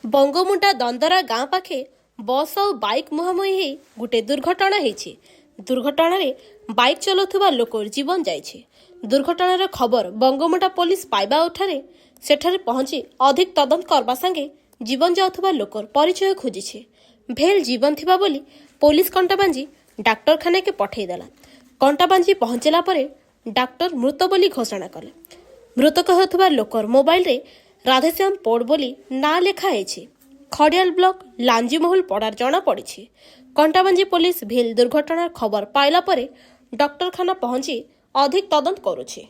बंगमुंडा दंदरा गाँ पाखे बस और बाइक मुहांमुही हो गोटे दुर्घटना होती। दुर्घटना बाइक चलाउथुबा लोक जीवन जाइए। दुर्घटनार खबर बंगमुंडा पुलिस पाइबा उठारे सेठारे पहुंची अधिक तदंत करबा संगे जीवन जाउथुबा लोकर परिचय खोजिछे। भेल जीवन थिबा बोली पुलिस कंटाबांजी डाक्तरखाना के पठेदेला। कंटाबांजी पहुंचला परे डाक्तर मृत बोली घोषणा कले। मृतक होथुबा लोकर मोबाइल रे राधेश्याम पोड़ बोली ना लेखा है। खड़ियाल ब्लॉक लांजीमहल पड़ार जना पड़ी। कंटाबांजी पुलिस भेल दुर्घटनार खबर पाइला परे डाक्तरखाना पहुंची अधिक तदंत करुछे।